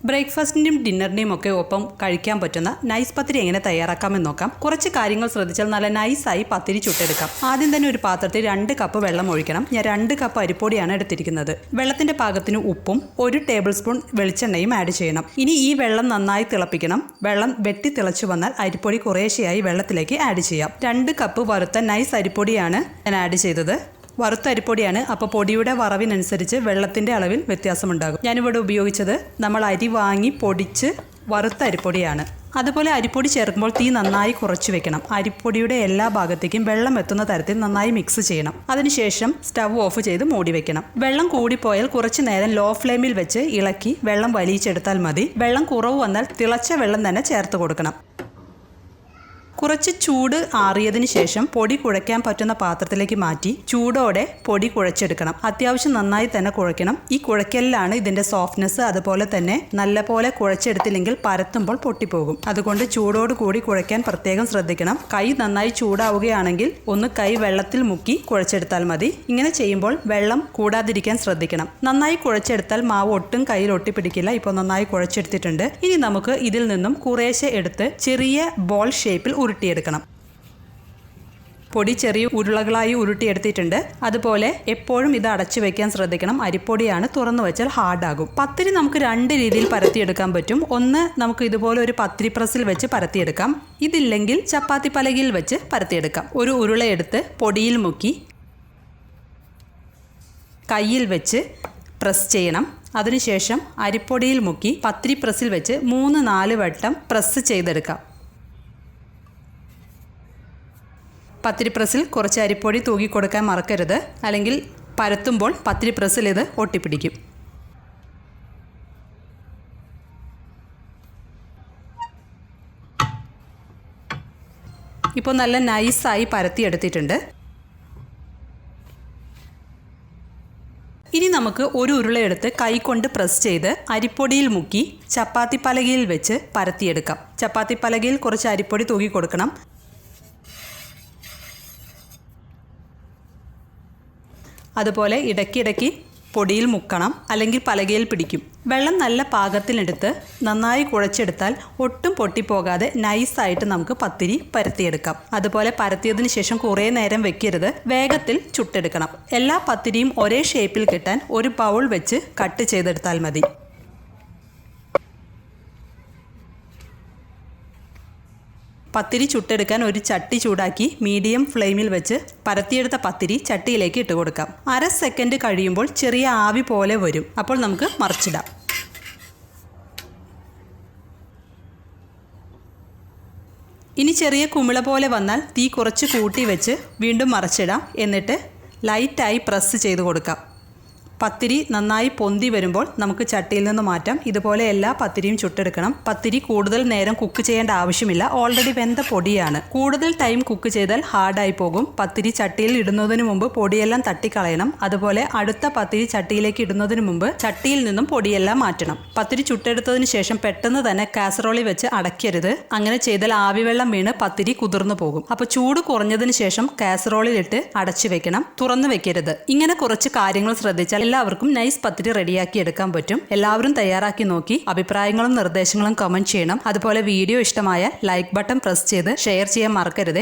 ബ്രേക്ക്ഫാസ്റ്റിൻ്റെയും ഡിന്നറിൻ്റെയും ഒക്കെ ഒപ്പം കഴിക്കാൻ പറ്റുന്ന നൈസ് പത്തിരി എങ്ങനെ തയ്യാറാക്കാമെന്ന് നോക്കാം. കുറച്ച് കാര്യങ്ങൾ ശ്രദ്ധിച്ചാൽ നല്ല നൈസായി പത്തിരി ചുട്ടെടുക്കാം. ആദ്യം തന്നെ ഒരു പാത്രത്തിൽ 2 കപ്പ് വെള്ളം ഒഴിക്കണം. ഞാൻ 2 കപ്പ് അരിപ്പൊടിയാണ് എടുത്തിരിക്കുന്നത്. വെള്ളത്തിൻ്റെ പാകത്തിന് ഉപ്പും 1 ടേബിൾ സ്പൂൺ വെളിച്ചെണ്ണയും ആഡ് ചെയ്യണം. ഇനി ഈ വെള്ളം നന്നായി തിളപ്പിക്കണം. വെള്ളം വെട്ടി തിളച്ചു വന്നാൽ അരിപ്പൊടി കുറേശ്ശെയായി വെള്ളത്തിലേക്ക് ആഡ് ചെയ്യാം. 2 കപ്പ് വറുത്ത നൈസ് അരിപ്പൊടിയാണ് ഞാൻ ആഡ് ചെയ്തത്. വറുത്ത അരിപ്പൊടിയാണ്, അപ്പോൾ പൊടിയുടെ വറവിനനുസരിച്ച് വെള്ളത്തിൻ്റെ അളവിൽ വ്യത്യാസമുണ്ടാകും. ഞാനിവിടെ ഉപയോഗിച്ചത് നമ്മൾ അരി വാങ്ങി പൊടിച്ച് വറുത്ത അരിപ്പൊടിയാണ്. അതുപോലെ അരിപ്പൊടി ചേർക്കുമ്പോൾ തീ നന്നായി കുറച്ച് വെക്കണം. അരിപ്പൊടിയുടെ എല്ലാ ഭാഗത്തേക്കും വെള്ളം എത്തുന്ന തരത്തിൽ നന്നായി മിക്സ് ചെയ്യണം. അതിനുശേഷം സ്റ്റവ് ഓഫ് ചെയ്ത് മൂടി വെക്കണം. വെള്ളം കൂടിപ്പോയാൽ കുറച്ച് നേരം ലോ ഫ്ലെയിമിൽ വെച്ച് ഇളക്കി വെള്ളം വലിയിച്ചെടുത്താൽ മതി. വെള്ളം കുറവ് വന്നാൽ തിളച്ച വെള്ളം തന്നെ ചേർത്ത് കൊടുക്കണം. കുറച്ച് ചൂട് ആറിയതിന് ശേഷം പൊടി കുഴയ്ക്കാൻ പറ്റുന്ന പാത്രത്തിലേക്ക് മാറ്റി ചൂടോടെ പൊടി കുഴച്ചെടുക്കണം. അത്യാവശ്യം നന്നായി തന്നെ കുഴയ്ക്കണം. ഈ കുഴയ്ക്കലിലാണ് ഇതിൻ്റെ സോഫ്റ്റ്നെസ്. അതുപോലെ തന്നെ നല്ലപോലെ കുഴച്ചെടുത്തില്ലെങ്കിൽ പരത്തുമ്പോൾ പൊട്ടിപ്പോകും. അതുകൊണ്ട് ചൂടോട് കൂടി കുഴയ്ക്കാൻ പ്രത്യേകം ശ്രദ്ധിക്കണം. കൈ നന്നായി ചൂടാവുകയാണെങ്കിൽ ഒന്ന് കൈ വെള്ളത്തിൽ മുക്കി കുഴച്ചെടുത്താൽ മതി. ഇങ്ങനെ ചെയ്യുമ്പോൾ വെള്ളം കൂടാതിരിക്കാൻ ശ്രദ്ധിക്കണം. നന്നായി കുഴച്ചെടുത്താൽ മാവ് ഒട്ടും കയ്യിൽ ഒട്ടിപ്പിടിക്കില്ല. ഇപ്പോൾ നന്നായി കുഴച്ചെടുത്തിട്ടുണ്ട്. ഇനി നമുക്ക് ഇതിൽ നിന്നും കുറേശ്ശെ എടുത്ത് ചെറിയ ബോൾ ഷേപ്പിൽ ഉരുട്ടിയെടുക്കണം. പൊടി ചെറിയ ഉരുളകളായി ഉരുട്ടിയെടുത്തിട്ടുണ്ട്. അതുപോലെ എപ്പോഴും ഇത് അടച്ചു വെക്കാൻ ശ്രദ്ധിക്കണം. അരിപ്പൊടിയാണ്, തുറന്നു വെച്ചാൽ ഹാർഡാകും. പത്തിരി നമുക്ക് 2 രീതിയിൽ പരത്തിയെടുക്കാൻ പറ്റും. ഒന്ന്, നമുക്ക് ഇതുപോലെ ഒരു പത്തിരി പ്രസ്സിൽ വെച്ച് പരത്തിയെടുക്കാം. ഇതില്ലെങ്കിൽ ചപ്പാത്തി പലകയിൽ വെച്ച് പരത്തിയെടുക്കാം. ഒരു ഉരുളയെടുത്ത് പൊടിയിൽ മുക്കി കയ്യിൽ വെച്ച് പ്രസ് ചെയ്യണം. അതിനുശേഷം അരിപ്പൊടിയിൽ മുക്കി പത്തിരി പ്രസ്സിൽ വെച്ച് 3-4 വട്ടം പ്രസ് ചെയ്തെടുക്കാം. പത്തിരി പ്രസ്സിൽ കുറച്ച് അരിപ്പൊടി തൂക്കി കൊടുക്കാൻ മറക്കരുത്, അല്ലെങ്കിൽ പരത്തുമ്പോൾ പത്തിരി പ്രസ്സിൽ ഇത് ഒട്ടിപ്പിടിക്കും. ഇപ്പോൾ നല്ല നൈസായി പരത്തിയെടുത്തിട്ടുണ്ട്. ഇനി നമുക്ക് ഒരു ഉരുളയെടുത്ത് കൈകൊണ്ട് പ്രസ് ചെയ്ത് അരിപ്പൊടിയിൽ മുക്കി ചപ്പാത്തി പലകയിൽ വെച്ച് പരത്തിയെടുക്കാം. ചപ്പാത്തി പലകയിൽ കുറച്ച് അരിപ്പൊടി തൂക്കി കൊടുക്കണം. അതുപോലെ ഇടയ്ക്കിടയ്ക്ക് പൊടിയിൽ മുക്കണം, അല്ലെങ്കിൽ പലകയിൽ പിടിക്കും. വെള്ളം നല്ല പാകത്തിനെടുത്ത് നന്നായി കുഴച്ചെടുത്താൽ ഒട്ടും പൊട്ടിപ്പോകാതെ നൈസായിട്ട് നമുക്ക് പത്തിരി പരത്തിയെടുക്കാം. അതുപോലെ പരത്തിയതിന് ശേഷം കുറേ നേരം വെക്കരുത്, വേഗത്തിൽ ചുട്ടെടുക്കണം. എല്ലാ പത്തിരിയും ഒരേ ഷേപ്പിൽ കിട്ടാൻ ഒരു ബൗൾ വെച്ച് കട്ട് ചെയ്തെടുത്താൽ മതി. പത്തിരി ചുട്ടെടുക്കാൻ ഒരു ചട്ടി ചൂടാക്കി മീഡിയം ഫ്ലെയിമിൽ വെച്ച് പരത്തിയെടുത്ത പത്തിരി ചട്ടിയിലേക്ക് ഇട്ട് കൊടുക്കാം. 1/2 സെക്കൻഡ് കഴിയുമ്പോൾ ചെറിയ ആവി പോലെ വരും. അപ്പോൾ നമുക്ക് മറിച്ചിടാം. ഇനി ചെറിയ കുമിള പോലെ വന്നാൽ തീ കുറച്ച് കൂട്ടി വെച്ച് വീണ്ടും മറിച്ചിടാം. എന്നിട്ട് ലൈറ്റായി പ്രസ് ചെയ്ത് കൊടുക്കാം. പത്തിരി നന്നായി പൊന്തി വരുമ്പോൾ നമുക്ക് ചട്ടിയിൽ നിന്ന് മാറ്റാം. ഇതുപോലെ എല്ലാ പത്തിരിയും ചുട്ടെടുക്കണം. പത്തിരി കൂടുതൽ നേരം കുക്ക് ചെയ്യേണ്ട ആവശ്യമില്ല, ഓൾറെഡി വെന്ത പൊടിയാണ്. കൂടുതൽ ടൈം കുക്ക് ചെയ്താൽ ഹാർഡായി പോകും. പത്തിരി ചട്ടിയിൽ ഇടുന്നതിന് മുമ്പ് പൊടിയെല്ലാം തട്ടിക്കളയണം. അതുപോലെ അടുത്ത പത്തിരി ചട്ടിയിലേക്ക് ഇടുന്നതിന് മുമ്പ് ചട്ടിയിൽ നിന്നും പൊടിയെല്ലാം മാറ്റണം. പത്തിരി ചുട്ടെടുത്തതിന് ശേഷം പെട്ടെന്ന് തന്നെ കാസറോളിൽ വെച്ച് അടയ്ക്കരുത്. അങ്ങനെ ചെയ്താൽ ആവിവെള്ളം വീണ് പത്തിരി കുതിർന്നു പോകും. അപ്പോൾ ചൂട് കുറഞ്ഞതിന് ശേഷം കാസറോളിലിട്ട് അടച്ചു വെക്കണം, തുറന്നു വെക്കരുത്. ഇങ്ങനെ കുറച്ച് കാര്യങ്ങൾ ശ്രദ്ധിച്ചാൽ എല്ലാവർക്കും നൈസ് പത്തിരി റെഡിയാക്കി എടുക്കാൻ പറ്റും. എല്ലാവരും തയ്യാറാക്കി നോക്കി അഭിപ്രായങ്ങളും നിർദ്ദേശങ്ങളും കമന്റ് ചെയ്യണം. അതുപോലെ വീഡിയോ ഇഷ്ടമായ ലൈക്ക് ബട്ടൺ പ്രസ് ചെയ്ത് ഷെയർ ചെയ്യാൻ മറക്കരുത്.